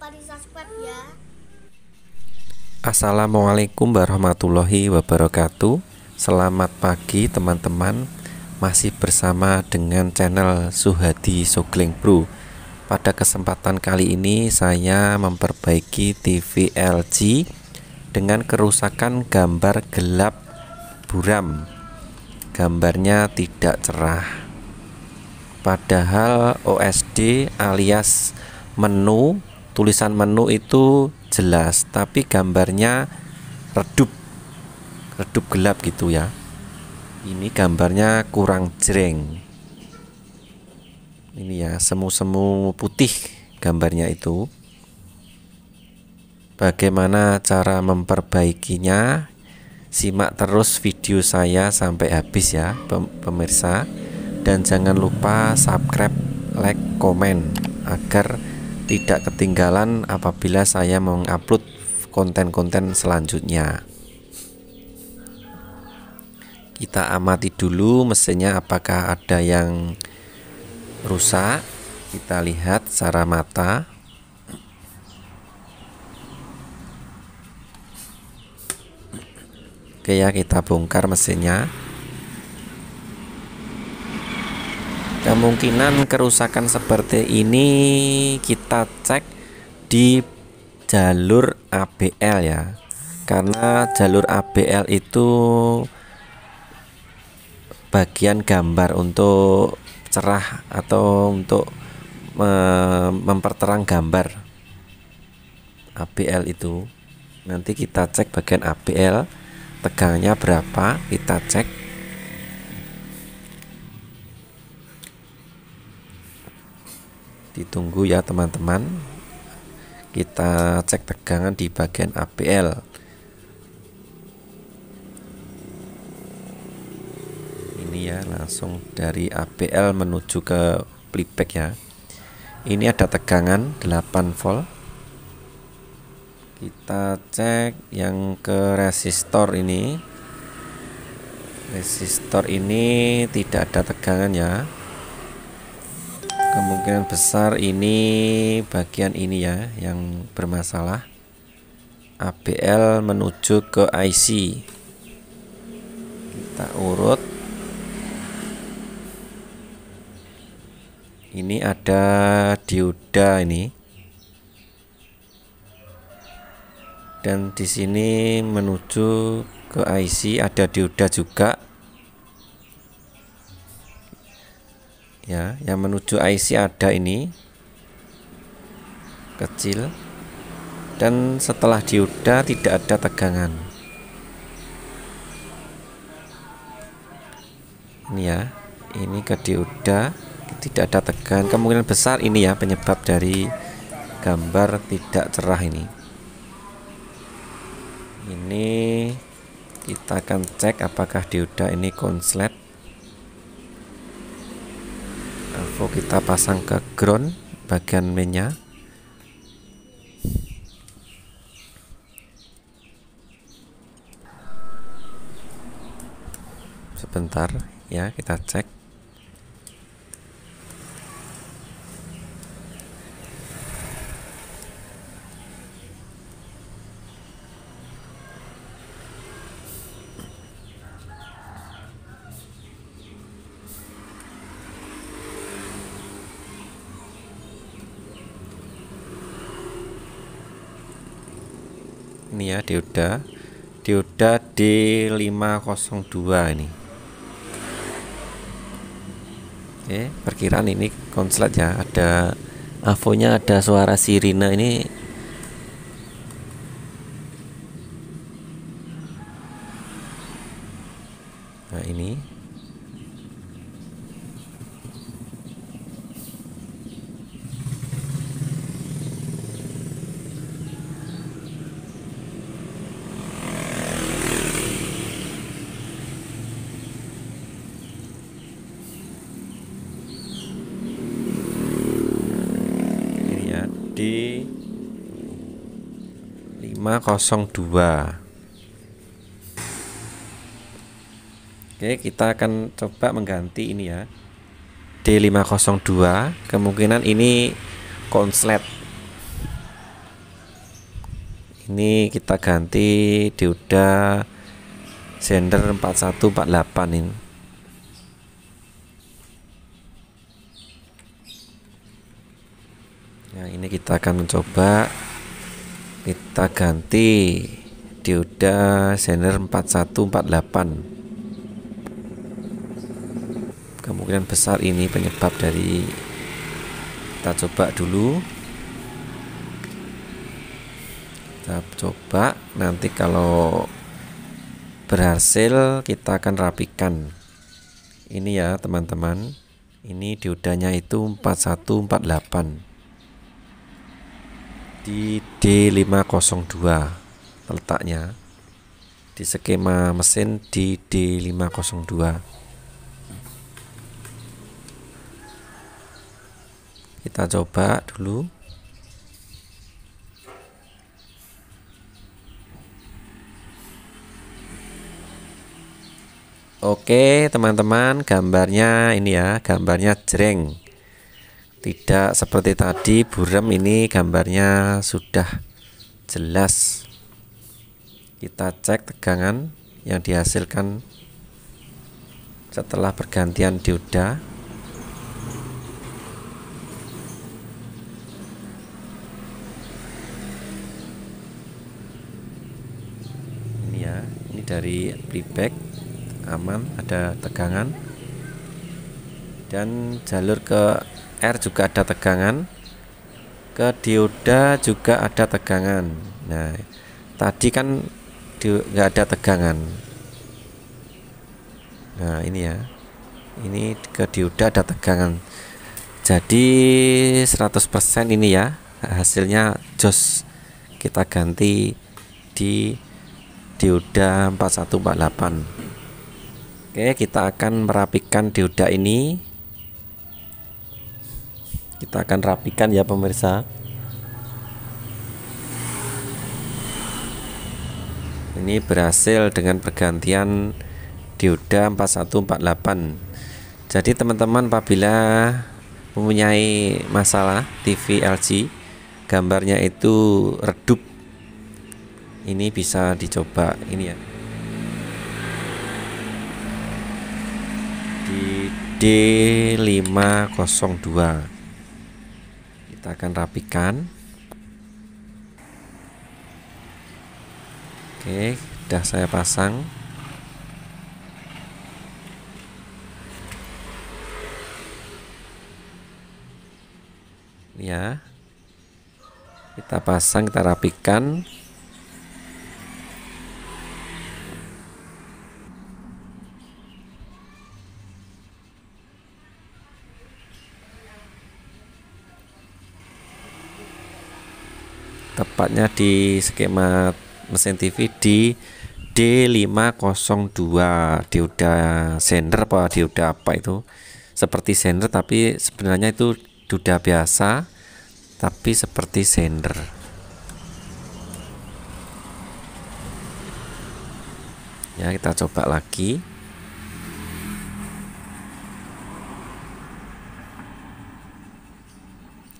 lupa di subscribe ya. Assalamualaikum warahmatullahi wabarakatuh. Selamat pagi teman-teman. Masih bersama dengan channel Suhadi Sogling Bro. Pada kesempatan kali ini saya memperbaiki TV LG dengan kerusakan gambar gelap buram. Gambarnya tidak cerah. Padahal OSD alias menu, tulisan menu itu jelas, tapi gambarnya redup gelap gitu ya. Ini gambarnya kurang jreng. Ini ya, semu-semu putih gambarnya itu. Bagaimana cara memperbaikinya? Simak terus video saya sampai habis ya pemirsa. Dan jangan lupa subscribe, like, komen agar tidak ketinggalan apabila saya mengupload konten-konten selanjutnya. Kita amati dulu mesinnya apakah ada yang rusak. Kita lihat secara mata. Oke ya, kita bongkar mesinnya. Kemungkinan kerusakan seperti ini kita cek di jalur ABL ya, karena jalur ABL itu bagian gambar untuk cerah atau untuk memperterang gambar. ABL itu nanti kita cek bagian ABL, tegangannya berapa, kita cek. Ditunggu ya teman-teman, kita cek tegangan di bagian ABL. Ini ya, langsung dari ABL menuju ke playback ya. Ini ada tegangan 8 volt. Kita cek yang ke resistor ini. Resistor ini tidak ada tegangan ya. Kemungkinan besar ini bagian ini ya yang bermasalah. ABL menuju ke IC. Kita urut. Ini ada dioda ini. Dan di sini menuju ke IC ada dioda juga. Ya, yang menuju IC ada ini kecil, dan setelah dioda tidak ada tegangan. Ini ya, ini ke dioda tidak ada tegangan. Kemungkinan besar ini ya penyebab dari gambar tidak cerah ini. Ini kita akan cek apakah dioda ini konslet. Kita pasang ke ground bagian mainnya. Sebentar ya, kita cek. Ini ya dioda D502 ini. Oke, perkiraan ini konslet ya, ada avonya, ada suara sirine ini. Nah ini di 502. Oke, kita akan coba mengganti ini ya, D502. Kemungkinan ini konslet. Ini kita ganti dioda sender 4148 ini. Nah, ini kita akan mencoba kita ganti dioda sender 4148. Kemungkinan besar ini penyebab dari, kita coba dulu. Kita coba, nanti kalau berhasil kita akan rapikan. Ini ya teman-teman, ini diodanya itu 4148 di D502 letaknya, di skema mesin di D502. Kita coba dulu. Oke teman-teman, gambarnya ini ya, gambarnya jreng, tidak seperti tadi buram. Ini gambarnya sudah jelas. Kita cek tegangan yang dihasilkan setelah pergantian dioda. Ini ya, ini dari playback aman, ada tegangan, dan jalur ke R juga ada tegangan, ke dioda juga ada tegangan. Nah, tadi kan nggak ada tegangan. Nah, ini ya, ini ke dioda ada tegangan. Jadi 100% ini ya hasilnya jos. Kita ganti di dioda 4148. Oke, kita akan merapikan dioda ini. Kita akan rapikan ya pemirsa. Ini berhasil dengan pergantian dioda 4148. Jadi teman-teman apabila mempunyai masalah TV LG gambarnya itu redup, ini bisa dicoba ini ya, di D502. Kita akan rapikan. Oke, sudah saya pasang. Ya, kita pasang, kita rapikan. Tepatnya di skema mesin TV di D502, dioda sender apa dioda apa itu, seperti sender tapi sebenarnya itu dioda biasa tapi seperti sender. Ya, kita coba lagi.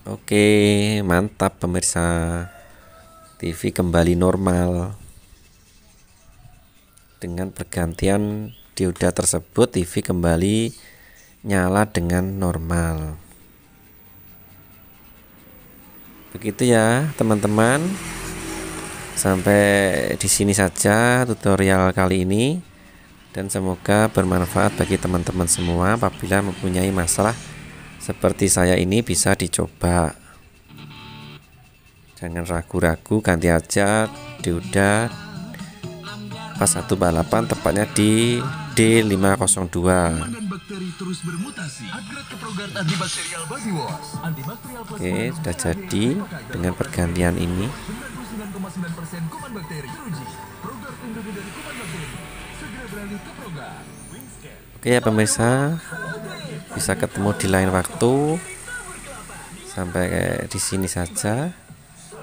Oke, mantap pemirsa. TV kembali normal. Dengan pergantian dioda tersebut, TV kembali nyala dengan normal. Begitu ya teman-teman. Sampai di sini saja tutorial kali ini, dan semoga bermanfaat bagi teman-teman semua. Apabila mempunyai masalah seperti saya ini, bisa dicoba. Jangan ragu-ragu, ganti aja dioda 4148, tepatnya di D502. Oke, sudah jadi dengan pergantian ini. Oke ya pemirsa, bisa ketemu di lain waktu. Sampai di sini saja.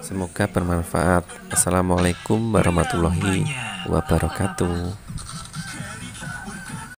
Semoga bermanfaat. Assalamualaikum warahmatullahi wabarakatuh.